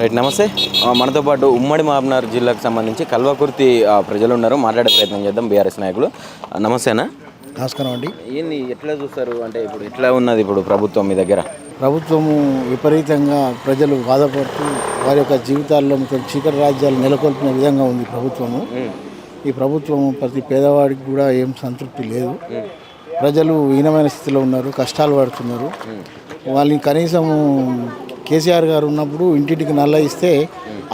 Right నమస్తే మనతో పాటు ఉమ్మడి మహబూబ్నగర్ జిల్లాకు సంబంధించి కల్వకుర్తి ప్రజలు ఉన్నారు. మాట్లాడే ప్రయత్నం చేద్దాం. బీఆర్ఎస్ నాయకులు నమస్తేనా. నమస్కారం అండి. ఏంది ఎట్లా చూస్తారు అంటే ఇప్పుడు ఎట్లా ఉన్నది ఇప్పుడు ప్రభుత్వం మీ దగ్గర? ప్రభుత్వము విపరీతంగా ప్రజలు బాధపడుతూ వారి యొక్క జీవితాల్లో చీకటి రాజ్యాలు నెలకొల్పిన విధంగా ఉంది ప్రభుత్వము. ఈ ప్రభుత్వం ప్రతి పేదవాడికి కూడా ఏం సంతృప్తి లేదు. ప్రజలు హీనమైన స్థితిలో ఉన్నారు, కష్టాలు పడుతున్నారు. వాళ్ళని కనీసం కేసీఆర్ గారు ఉన్నప్పుడు ఇంటింటికి నల్ల ఇస్తే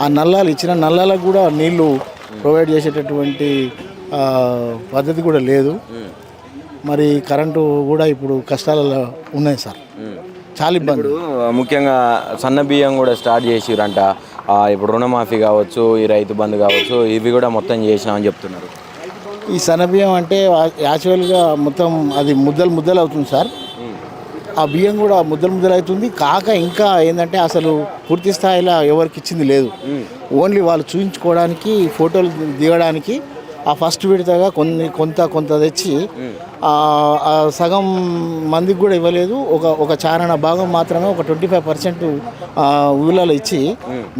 ఆ నల్లాలు ఇచ్చిన నల్లాలకు కూడా నీళ్లు ప్రొవైడ్ చేసేటటువంటి పద్ధతి కూడా లేదు. మరి కరెంటు కూడా ఇప్పుడు కష్టాలలో ఉన్నాయి సార్, చాలా ఇబ్బంది. ఇప్పుడు ముఖ్యంగా సన్న బియ్యం కూడా స్టార్ట్ చేసిరంట. ఇప్పుడు రుణమాఫీ కావచ్చు, ఈ రైతు బంధు కావచ్చు, ఇవి కూడా మొత్తం చేసినామని చెప్తున్నారు. ఈ సన్న బియ్యం అంటే యాక్చువల్గా మొత్తం అది ముద్దలు ముద్దలు అవుతుంది సార్. ఆ బియ్యం కూడా ముద్దలు అవుతుంది. కాక ఇంకా ఏంటంటే అసలు పూర్తి స్థాయిలో ఎవరికి ఇచ్చింది లేదు. ఓన్లీ వాళ్ళు చూపించుకోవడానికి, ఫోటోలు దిగడానికి ఆ ఫస్ట్ విడతగా కొంత తెచ్చి సగం మందికి కూడా ఇవ్వలేదు. ఒక చారణ భాగం మాత్రమే, ఒక 25% ఊళ్ళలో ఇచ్చి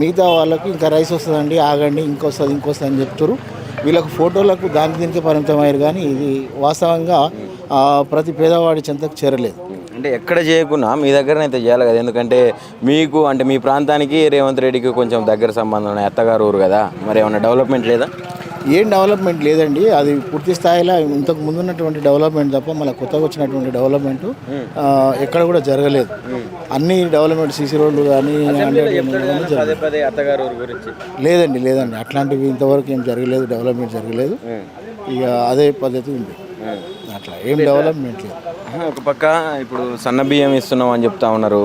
మిగతా వాళ్ళకి ఇంకా రైస్ వస్తుందండి, ఆగండి, ఇంకొస్తుంది అని చెప్తారు. వీళ్ళకు ఫోటోలకు దీనికే పరిమితమయ్యారు. కానీ ఇది వాస్తవంగా ప్రతి పేదవాడి చెంతకు చేరలేదు. అంటే ఎక్కడ చేయకున్నా మీ దగ్గరనైతే చేయాలి కదా. ఎందుకంటే మీకు అంటే మీ ప్రాంతానికి రేవంత్ రెడ్డికి కొంచెం దగ్గర సంబంధం ఉన్నాయి, అత్తగారు ఊరు కదా. మరి ఏమన్నా డెవలప్మెంట్ లేదా? ఏం డెవలప్మెంట్ లేదండి. అది పూర్తి స్థాయిలో ఇంతకు ముందు ఉన్నటువంటి డెవలప్మెంట్ తప్ప మళ్ళీ కొత్తగా వచ్చినటువంటి డెవలప్మెంట్ ఎక్కడ కూడా జరగలేదు. అన్ని డెవలప్మెంట్ సీసీ రోడ్లు కానీ లేదండి. అట్లాంటివి ఇంతవరకు ఏం జరగలేదు, డెవలప్మెంట్ జరగలేదు. ఇక అదే పద్ధతి ఉంది, అట్లా ఏం డెవలప్మెంట్ లేదు. ఒక పక్క ఇప్పుడు సన్న బియ్యం ఇస్తున్నాం అని చెప్తా ఉన్నారు.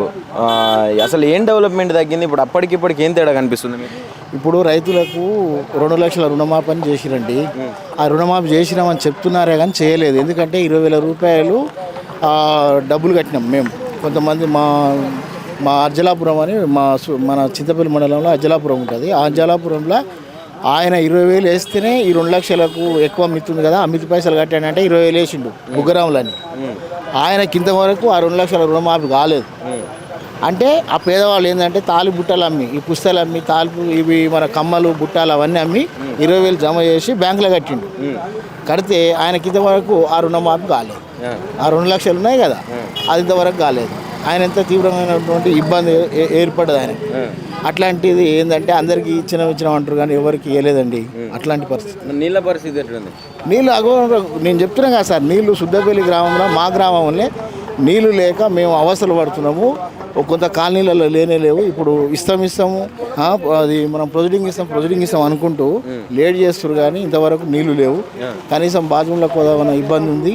అసలు ఏం డెవలప్మెంట్ తగ్గింది? ఇప్పుడు అప్పటికిప్పటికి ఏం తేడా కనిపిస్తుంది మీకు? ఇప్పుడు రైతులకు 2 లక్షల రుణమాఫీ చేసిరండి. ఆ రుణమాఫీ చేసినామని చెప్తున్నారే కానీ చేయలేదు. ఎందుకంటే 20,000 రూపాయలు డబ్బులు కట్టినాం మేము. కొంతమంది మా అర్జలాపురం అని మన చింతపల్లి మండలంలో అర్జలాపురం ఉంటుంది. ఆ అర్జలాపురంలో ఆయన 20,000 వేస్తేనే ఈ 2 లక్షలకు ఎక్కువ మిత్తుంది కదా, ఆ మిత్తి పైసలు కట్టాడంటే 20,000 వేసిండు బుగ్గరాములని. ఆయనకి ఇంతవరకు ఆ 2 లక్షల రుణమాఫీ కాలేదు. అంటే ఆ పేదవాళ్ళు ఏంటంటే తాలి బుట్టలు అమ్మి, ఈ పుస్తలు అమ్మి, తాలిపు ఇవి మన కమ్మలు బుట్టాలు అవన్నీ అమ్మి 20,000 జమ చేసి బ్యాంకులో కట్టిండు. కడితే ఆయనకి ఇంతవరకు ఆ రుణమాఫీ కాలేదు. ఆ 2 లక్షలు ఉన్నాయి కదా, అది ఇంతవరకు కాలేదు. ఆయన ఎంత తీవ్రమైనటువంటి ఇబ్బంది ఏర్పడ్డది ఆయన. అట్లాంటిది ఏంటంటే అందరికీ ఇచ్చిన అంటారు కానీ ఎవరికి ఇవ్వలేదండి. అట్లాంటి పరిస్థితి. నీళ్ళ పరిస్థితి ఎట్లుంది? నీళ్ళు నేను చెప్తున్నాను కదా సార్, నీళ్ళు సుద్దపల్లి గ్రామంలో, మా గ్రామంలో నీళ్లు లేక మేము అవస్థలు పడుతున్నాము. కొంత కాలనీలలో లేవు. ఇప్పుడు ఇస్తాము అది మనం ప్రొసీడింగ్ ఇస్తాం అనుకుంటూ లేట్ చేస్తారు కానీ ఇంతవరకు నీళ్లు లేవు. కనీసం బాత్రూంలో పోదామన్న ఇబ్బంది ఉంది.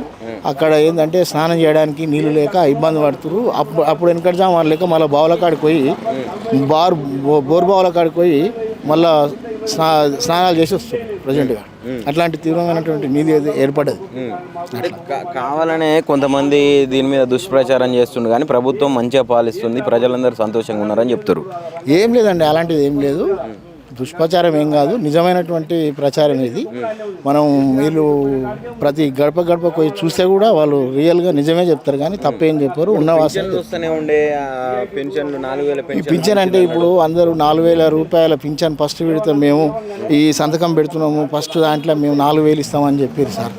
అక్కడ ఏంటంటే స్నానం చేయడానికి నీళ్లు లేక ఇబ్బంది పడుతున్నారు. అప్పుడు వెనకటి జామాన్ లేక మళ్ళీ బావుల కాడికి పోయి బోర్ బావుల కాడికి పోయి మళ్ళీ స్నానాలు చేసి వస్తారు ప్రజెంట్గా. అట్లాంటి తీవ్రమైనటువంటి నీతి ఏర్పడదు. కావాలనే కొంతమంది దీని మీద దుష్ప్రచారం చేస్తుండే కానీ ప్రభుత్వం మంచిగా పాలిస్తుంది, ప్రజలందరూ సంతోషంగా ఉన్నారని చెప్తారు. ఏం లేదండి, అలాంటిది ఏం లేదు. దుష్ప్రచారం ఏం కాదు, నిజమైనటువంటి ప్రచారం ఇది. మనం వీళ్ళు ప్రతి గడప పోయి చూస్తే కూడా వాళ్ళు రియల్గా నిజమే చెప్తారు కానీ తప్పేం చెప్పారు. పింఛన్ అంటే ఇప్పుడు అందరూ 4,000 రూపాయల పింఛన్ ఫస్ట్ విడత మేము ఈ సంతకం పెడుతున్నాము, ఫస్ట్ దాంట్లో మేము 4,000 ఇస్తామని చెప్పారు సార్.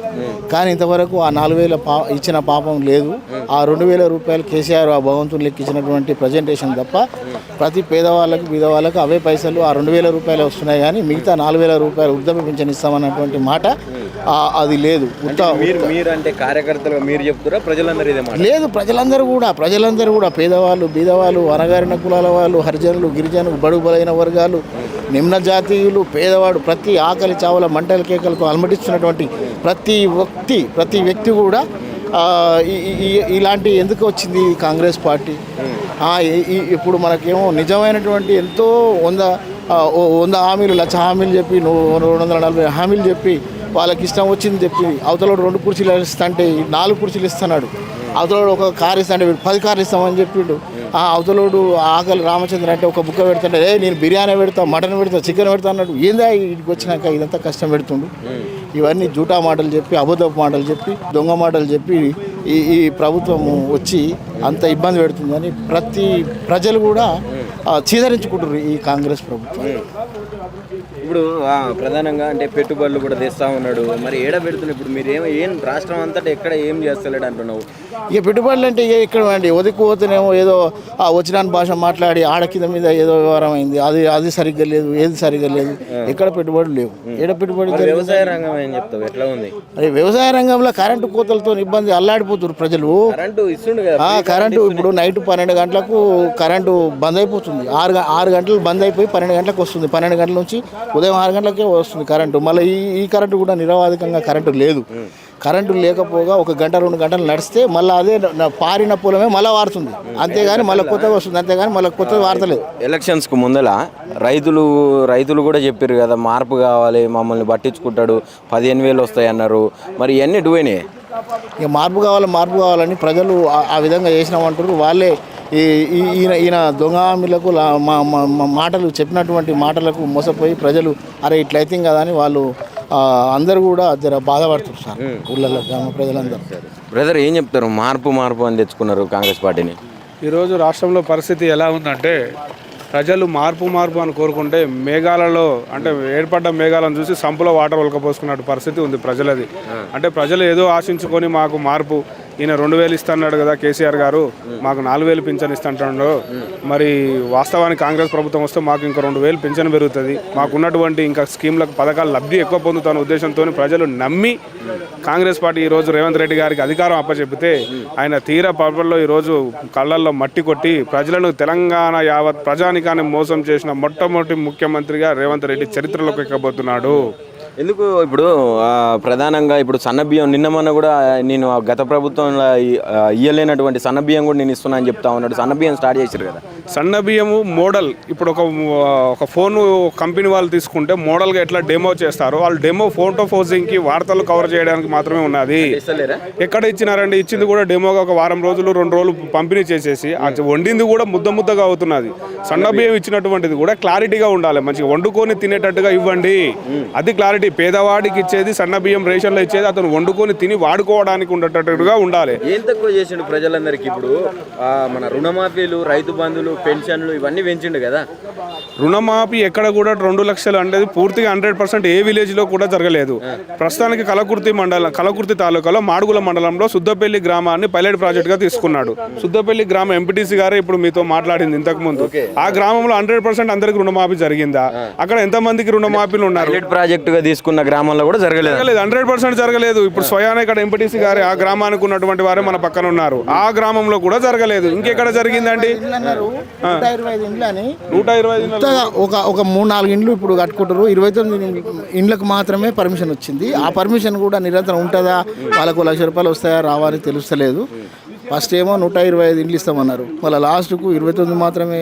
కానీ ఇంతవరకు ఆ 4,000 ఇచ్చిన పాపం లేదు. ఆ 2,000 రూపాయలు కేసీఆర్ ఆ భగవంతుని లెక్కించినటువంటి ప్రజెంటేషన్ తప్ప ప్రతి పేదవాళ్ళకి బీదవాళ్ళకి అవే పైసలు ఆ 2,000 రూపాయలు వస్తున్నాయి. కానీ మిగతా 4,000 రూపాయలు వృద్ధాప్య పింఛన్ ఇస్తామన్నటువంటి మాట అది లేదు. అంటే కార్యకర్తలు మీరు చెప్తారా? లేదు, ప్రజలందరూ కూడా పేదవాళ్ళు, బీదవాళ్ళు, అనగారిన కులాల వాళ్ళు, హరిజనులు, గిరిజనులు, బడుగు బలైన వర్గాలు, నిమ్న జాతీయులు, పేదవాడు, ప్రతి ఆకలి చావుల మంటల కేకలతో అలమటిస్తున్నటువంటి ప్రతి వ్యక్తి కూడా ఇలాంటి ఎందుకు వచ్చింది కాంగ్రెస్ పార్టీ? ఇప్పుడు మనకేమో నిజమైనటువంటి ఎంతో 100 హామీలు, 1,00,000 హామీలు చెప్పి 240 హామీలు చెప్పి వాళ్ళకి ఇష్టం వచ్చింది చెప్పి అవతలోడు 2 కుర్చీలు ఇస్తాంటే 4 కుర్చీలు ఇస్తున్నాడు. అవతలోడు ఒక కారు ఇస్తాంటే 10 కార్లు ఇస్తామని చెప్పిండు. అవతలోడు ఆకలి రామచంద్ర అంటే ఒక బుక్క పెడుతుంటే నేను బిర్యానీ పెడతా, మటన్ పెడతా, చికెన్ పెడతా అన్నాడు. ఏందా ఇక్కడికి వచ్చినాక ఇదంతా కష్టం పెడుతుండు. ఇవన్నీ జూటా మాటలు చెప్పి, అబద్ధపు మాటలు చెప్పి, దొంగ మాటలు చెప్పి ఈ ప్రభుత్వం వచ్చి అంత ఇబ్బంది పెడుతుందని ప్రజలు కూడా చీదరించుకుంటారు ఈ కాంగ్రెస్ ప్రభుత్వం. ఇప్పుడు ప్రధానంగా అంటే పెట్టుబడులు కూడా తెస్తా ఉన్నాడు, మరి ఏడ పెడుతున్నాడు ఇప్పుడు మీరు ఏం రాష్ట్రం అంతటా ఎక్కడ ఏం చేస్తలేడు అంటున్నావు? ఇక పెట్టుబడులు అంటే ఇక ఇక్కడ అండి ఒదికిపోతేనేమో ఏదో వచ్చిన భాష మాట్లాడి ఆడ కింద మీద ఏదో వ్యవహారం అయింది, అది సరిగ్గా లేదు, ఏది సరిగ్గా లేదు, ఎక్కడ పెట్టుబడులు లేవు. ఏడ పెట్టుబడి వ్యవసాయ రంగం ఏం చెప్తావు, ఎట్లా ఉంది? అదే వ్యవసాయ రంగంలో కరెంటు కోతలతో ఇబ్బంది అల్లాడిపోతున్నారు ప్రజలు. కరెంటు ఇస్తుండు కదా, కరెంటు ఇప్పుడు నైట్ 12 గంటలకు కరెంటు బంద్ అయిపోతుంది. 6 గంటలు బంద్ అయిపోయి 12 గంటలకు వస్తుంది. 12 గంటల నుంచి ఉదయం 6 గంటలకే వస్తుంది కరెంటు. మళ్ళీ ఈ కరెంటు కూడా నిరవాధికంగా కరెంటు లేదు. కరెంటు లేకపోగా 1 గంట 2 గంటలు నడిస్తే మళ్ళీ అదే పారిన పొలమే మళ్ళీ వారుతుంది, అంతేగాని మళ్ళీ కొత్తగా వస్తుంది, అంతేగాని మళ్ళీ కొత్తగా వాడతలేదు. ఎలక్షన్స్కు ముందల రైతులు కూడా చెప్పారు కదా మార్పు కావాలి, మమ్మల్ని పట్టించుకుంటాడు, 15,000 వస్తాయి అన్నారు. మరి ఇవన్నీ ఎటువైనాయి? ఇక మార్పు కావాలని ప్రజలు ఆ విధంగా చేసినామంటారు. వాళ్ళే ఈయన దొంగ హామీలకు మాటలు చెప్పినటువంటి మాటలకు మోసపోయి ప్రజలు అరే ఇట్లయితే కదా అని వాళ్ళు అందరూ కూడా జర బాధపడుతారు సార్ ఊళ్ళల్లో, గ్రామ ప్రజలందరూ. బ్రదర్ ఏం చెప్తారు? మార్పు అని తెచ్చుకున్నారు కాంగ్రెస్ పార్టీని. ఈరోజు రాష్ట్రంలో పరిస్థితి ఎలా ఉందంటే ప్రజలు మార్పు అని కోరుకుంటే మేఘాలలో అంటే ఏర్పడ్డ మేఘాలను చూసి సంపులో వాటర్ ఒలకపోసుకున్నట్టు పరిస్థితి ఉంది ప్రజలది. అంటే ప్రజలు ఏదో ఆశించుకొని మాకు మార్పు, ఈయన 2,000 ఇస్తున్నాడు కదా కేసీఆర్ గారు, మాకు 4,000 పింఛన్ ఇస్తుంటాడు. మరి వాస్తవానికి కాంగ్రెస్ ప్రభుత్వం వస్తే మాకు ఇంకా 2,000 పింఛన్ పెరుగుతుంది, మాకున్నటువంటి ఇంకా స్కీమ్లకు పథకాలు లబ్ధి ఎక్కువ పొందుతున్న ఉద్దేశంతో ప్రజలు నమ్మి కాంగ్రెస్ పార్టీ ఈరోజు రేవంత్ రెడ్డి గారికి అధికారం అప్పచెప్పితే ఆయన తీర పర్వల్లో ఈరోజు కళ్ళల్లో మట్టి కొట్టి ప్రజలను తెలంగాణ యావత్ ప్రజానికాన్ని మోసం చేసిన మొట్టమొదటి ముఖ్యమంత్రిగా రేవంత్ రెడ్డి చరిత్రలోకి ఎక్కబోతున్నాడు. ఎందుకు ఇప్పుడు ప్రధానంగా ఇప్పుడు సన్నబియ్యం నిన్నమన్న కూడా నేను గత ప్రభుత్వంలో ఇయ్యలేనటువంటి సన్నబియ్యం కూడా నేను ఇస్తున్నా అని చెప్తా ఉన్నాడు. సన్నబియ్యం స్టార్ట్ చేశారు కదా. సన్నబియ్యము మోడల్ ఇప్పుడు ఒక ఫోన్ కంపెనీ వాళ్ళు తీసుకుంటే మోడల్గా ఎట్లా డెమో చేస్తారో వాళ్ళు డెమో ఫోటో పోజింగ్కి వార్తలు కవర్ చేయడానికి మాత్రమే ఉన్నది. ఎక్కడ ఇచ్చినారండి? ఇచ్చింది కూడా డెమోగా ఒక వారం రోజులు 2 రోజులు పంపిణీ చేసేసి వండింది కూడా ముద్దగా అవుతున్నది. సన్నబియ్యం ఇచ్చినటువంటిది కూడా క్లారిటీగా ఉండాలి, మంచిగా వండుకొని తినేటట్టుగా ఇవ్వండి. అది క్లారిటీ. పేదవాడికి ఇచ్చేది సన్న బియ్యం రేషన్లో ఇచ్చేది అతను వండుకొని తిని వాడుకోవడానికి ఉండేటట్టుగా ఉండాలి. ఏం తక్కువ చేసిండు ప్రజలందరికీ? ఇప్పుడు మన రుణమాఫీలు, రైతు బంధులు, పెన్షన్లు ఇవన్నీ పెంచిండు కదా. రుణమాఫీ ఎక్కడ కూడా 2 లక్షలు అనేది పూర్తిగా 100% ఏ విలేజ్లో కూడా జరగలేదు. ప్రస్తుతానికి కలకుర్తి తాలూకాలో మాడుగుల మండలంలో సుద్దపల్లి గ్రామాన్ని పైలట్ ప్రాజెక్ట్గా తీసుకున్నాడు. సుద్దపల్లి గ్రామ ఎంపీటీసీ గారే ఇప్పుడు మీతో మాట్లాడింది ఇంతకుముందు. ఆ గ్రామంలో 100% అందరికి రుణమాఫీ జరిగిందా? అక్కడ ఎంతమందికి రుణమాఫీలు ఉన్నారు? ప్రాజెక్టుగా తీసుకున్న గ్రామంలో కూడా జరగలేదు. 100% జరగలేదు. ఇప్పుడు స్వయాన ఇక్కడ ఎంపీటీసీ గారు ఆ గ్రామానికి ఉన్నటువంటి వారే మన పక్కన ఉన్నారు. ఆ గ్రామంలో కూడా జరగలేదు. ఇంకెక్కడ జరిగిందండి? 120 ఒక 3-4 ఇండ్లు ఇప్పుడు కట్టుకుంటారు. 29 ఇండ్లకు మాత్రమే పర్మిషన్ వచ్చింది. ఆ పర్మిషన్ కూడా నిరంతరం ఉంటుందా, వాళ్ళకు ₹1,00,000 వస్తాయా రావా అని తెలుస్తలేదు. ఫస్ట్ ఏమో 125 ఇండ్లు ఇస్తామన్నారు, మళ్ళీ లాస్ట్కు 29 మాత్రమే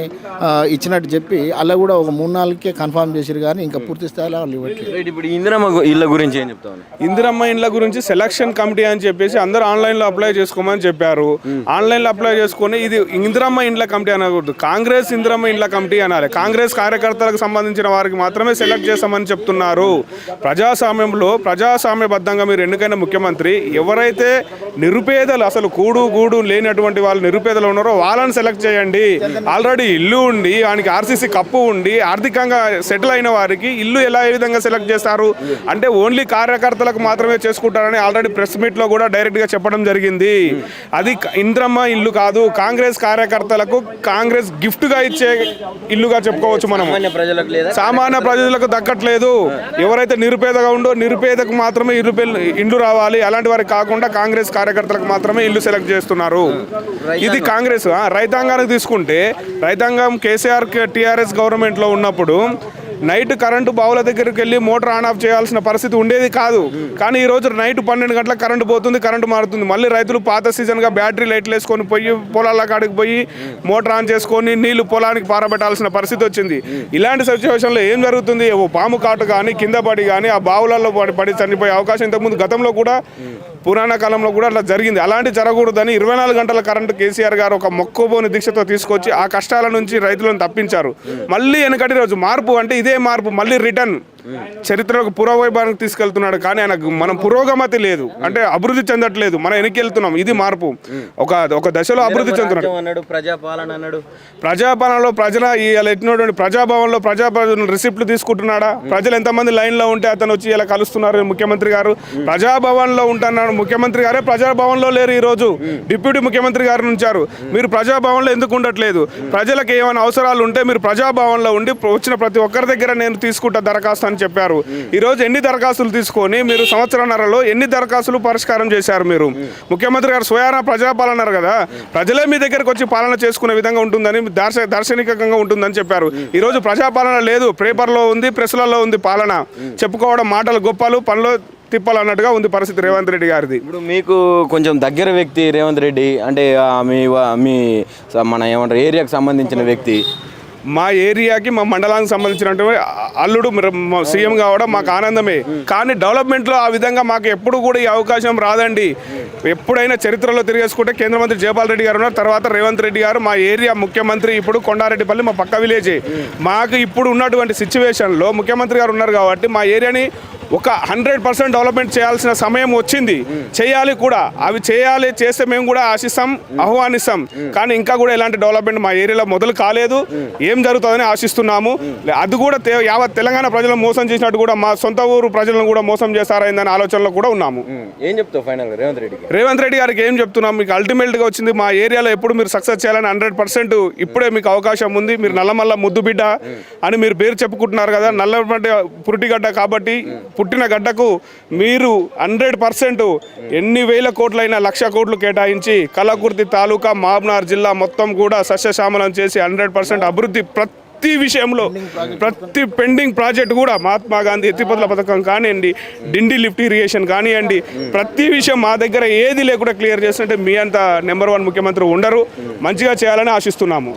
ఇచ్చినట్టు చెప్పి అలా కూడా ఒక 3-4కే కన్ఫర్మ్ చేశారు, కానీ ఇంకా పూర్తి స్థాయిలో వాళ్ళు ఇవ్వట్లేదు. ఇప్పుడు ఇందిరమ్మ ఇళ్ళ గురించి ఏం చెప్తాను? ఇందిరమ్మ ఇండ్ల గురించి సెలక్షన్ కమిటీ అని చెప్పేసి అందరూ ఆన్లైన్లో అప్లై చేసుకోమని చెప్పారు. ఆన్లైన్లో అప్లై చేసుకొని ఇది ఇందిరమ్మ ఇండ్ల కమిటీ అనకూడదు, కాంగ్రెస్ ఇందిరమ్మ ఇండ్ల కమిటీ అనాలి. కాంగ్రెస్ కార్యకర్తలకు సంబంధించిన వారికి మాత్రమే సెలెక్ట్ చేస్తామని చెప్తున్నారు. ప్రజాస్వామ్యబద్ధంగా మీరు ఎన్నికైన ముఖ్యమంత్రి ఎవరైతే నిరుపేదలు అసలు కూడు లేనటువంటి వాళ్ళు నిరుపేదలు ఉన్నారో వాళ్ళని సెలెక్ట్ చేయండి. ఆల్రెడీ ఇల్లు ఉండి ఆయనకి ఆర్సీసీ కప్పు ఉండి ఆర్థికంగా సెటిల్ అయిన వారికి ఇల్లు ఏ విధంగా సెలెక్ట్ చేస్తారు అంటే ఓన్లీ కార్యకర్తలకు మాత్రమే చేసుకుంటారని ఆల్రెడీ ప్రెస్ మీట్లో కూడా డైరెక్ట్గా చెప్పడం జరిగింది. అది ఇంద్రమ్మ ఇల్లు కాదు, కాంగ్రెస్ కార్యకర్తలకు కాంగ్రెస్ గిఫ్ట్గా ఇచ్చే ఇల్లుగా చెప్పుకోవచ్చు. మనం సామాన్య ప్రజలకు దక్కట్లేదు. ఎవరైతే నిరుపేదగా ఉందో నిరుపేదకు మాత్రమే ఇల్లు రావాలి, అలాంటి వారికి కాకుండా కాంగ్రెస్ కార్యకర్తలకు మాత్రమే ఇల్లు సెలెక్ట్ చేస్తున్నారు. ఇది కాంగ్రెస్. రైతాంగానికి తీసుకుంటే రైతాంగం కేసీఆర్ టీఆర్ఎస్ గవర్నమెంట్లో ఉన్నప్పుడు నైట్ కరెంటు బావుల దగ్గరికి వెళ్ళి మోటార్ ఆన్ ఆఫ్ చేయాల్సిన పరిస్థితి ఉండేది కాదు. కానీ ఈరోజు నైట్ 12 గంటలకు కరెంటు పోతుంది, కరెంటు మారుతుంది. మళ్ళీ రైతులు పాత సీజన్గా బ్యాటరీ లైట్లు వేసుకొని పోయి పొలాల కాడికి పోయి మోటార్ ఆన్ చేసుకొని నీళ్లు పొలానికి పారబెట్టాల్సిన పరిస్థితి వచ్చింది. ఇలాంటి సిచ్యువేషన్లో ఏం జరుగుతుంది? ఓ పాము కాటు కానీ కింద పడి కానీ ఆ బావులలో పడి చనిపోయే అవకాశం ఇంతకుముందు గతంలో కూడా పురాణ కాలంలో కూడా అట్లా జరిగింది. అలాంటి జరగకూడదని 24 గంటల కరెంటు కేసీఆర్ గారు ఒక మొక్కబోని దీక్షతో తీసుకొచ్చి ఆ కష్టాల నుంచి రైతులను తప్పించారు. మళ్ళీ వెనకటి రోజు మార్పు అంటే ఇదే మార్పు, మళ్ళీ రిటర్న్ చరిత్రకు పురోవైభవానికి తీసుకెళ్తున్నాడు. కానీ ఆయనకు మనం పురోగమతి లేదు, అంటే అభివృద్ధి చెందట్లేదు, మనం వెనక్కి వెళ్తున్నాం. ఇది మార్పు. ఒక దశలో అభివృద్ధి చెందుతున్నాడు. అన్నాడు, ప్రజాపాలన అన్నాడు. ప్రజాపాలనలో ప్రజల ఎట్టినటువంటి ప్రజాభవన్లో ప్రజాప్రతినిధులు రిసిప్ట్లు తీసుకుంటున్నాడా? ప్రజలు ఎంతమంది లైన్లో ఉంటే అతను వచ్చి ఇలా కలుస్తున్నారు ముఖ్యమంత్రి గారు. ప్రజాభవన్లో ఉంటున్నాడు ముఖ్యమంత్రి గారే, ప్రజాభవన్లో లేరు. ఈరోజు డిప్యూటీ ముఖ్యమంత్రి గారు ఉంచారు. మీరు ప్రజాభవన్లో ఎందుకు ఉండట్లేదు? ప్రజలకు ఏమైనా అవసరాలు ఉంటే మీరు ప్రజాభవన్లో ఉండి వచ్చిన ప్రతి ఒక్కరి దగ్గర నేను తీసుకుంటా దరఖాస్తు అని చెప్పారు. ఈరోజు ఎన్ని దరఖాస్తులు తీసుకొని మీరు సంవత్సరంన్నరలో ఎన్ని దరఖాస్తులు పరిష్కారం చేశారు? మీరు ముఖ్యమంత్రి గారు స్వయానా ప్రజాపాలన అన్నారు కదా, ప్రజలే మీ దగ్గరకు వచ్చి పాలన చేసుకునే విధంగా ఉంటుందని, దార్శనికంగా ఉంటుందని చెప్పారు. ఈరోజు ప్రజాపాలన లేదు. పేపర్లో ఉంది, ప్రెస్లలో ఉంది పాలన. చెప్పుకోవడం మాటలు గొప్పలు, పనులు తిప్పాలన్నట్టుగా ఉంది పరిస్థితి రేవంత్ రెడ్డి గారిది. ఇప్పుడు మీకు కొంచెం దగ్గర వ్యక్తి రేవంత్ రెడ్డి అంటే మీ మన ఏమంటారు ఏరియాకి సంబంధించిన వ్యక్తి. మా ఏరియాకి, మా మండలానికి సంబంధించినటువంటి అల్లుడు సీఎం కావడం మాకు ఆనందమే. కానీ డెవలప్మెంట్లో ఆ విధంగా మాకు ఎప్పుడు కూడా ఈ అవకాశం రాదండి. ఎప్పుడైనా చరిత్రలో తిరిగేసుకుంటే కేంద్ర మంత్రి జయపాల్ రెడ్డి గారు ఉన్నారు, తర్వాత రేవంత్ రెడ్డి గారు. మా ఏరియా ముఖ్యమంత్రి ఇప్పుడు కొండారెడ్డిపల్లి మా పక్క విలేజే. మాకు ఇప్పుడు ఉన్నటువంటి సిచ్యువేషన్లో ముఖ్యమంత్రి గారు ఉన్నారు కాబట్టి మా ఏరియాని ఒక 100% డెవలప్మెంట్ చేయాల్సిన సమయం వచ్చింది. చేయాలి కూడా, అవి చేస్తే మేము కూడా ఆశిస్తాం, ఆహ్వానిస్తాం. కానీ ఇంకా కూడా ఎలాంటి డెవలప్మెంట్ మా ఏరియాలో మొదలు కాలేదు. ఏం జరుగుతుందని ఆశిస్తున్నాము. అది కూడా యావత్ తెలంగాణ ప్రజలను మోసం చేసినట్టు కూడా మా సొంత ఊరు ప్రజలను కూడా మోసం చేస్తారైందని ఆలోచనలో కూడా ఉన్నాము. ఏం చెప్తావు ఫైనల్ రేవంత్ రెడ్డి గారికి ఏం చెప్తున్నాం? మీకు అల్టిమేట్గా వచ్చింది మా ఏరియాలో ఎప్పుడు మీరు సక్సెస్ చేయాలని 100% ఇప్పుడే మీకు అవకాశం ఉంది. మీరు నల్లమల్ల ముద్దు బిడ్డ అని మీరు పేరు చెప్పుకుంటున్నారు కదా, నల్లమల్ల పురిటిగడ్డ కాబట్టి పుట్టిన గడ్డకు మీరు 100% ఎన్ని వేల కోట్లైనా 1,00,000 కోట్లు కేటాయించి కలకుర్తి తాలూకా మహబూబ్నగర్ జిల్లా మొత్తం కూడా సస్యశ్యామలం చేసి 100% అభివృద్ధి ప్రతి విషయంలో, ప్రతి పెండింగ్ ప్రాజెక్ట్ కూడా మహాత్మా గాంధీ ఎత్తిపోతల పథకం కానివ్వండి, డిండి లిఫ్ట్ ఇరిగేషన్ కానివ్వండి, ప్రతి విషయం మా దగ్గర ఏది లేకుండా క్లియర్ చేస్తుంటే మీ అంత నెంబర్ 1 ముఖ్యమంత్రి ఉండరు. మంచిగా చేయాలని ఆశిస్తున్నాము.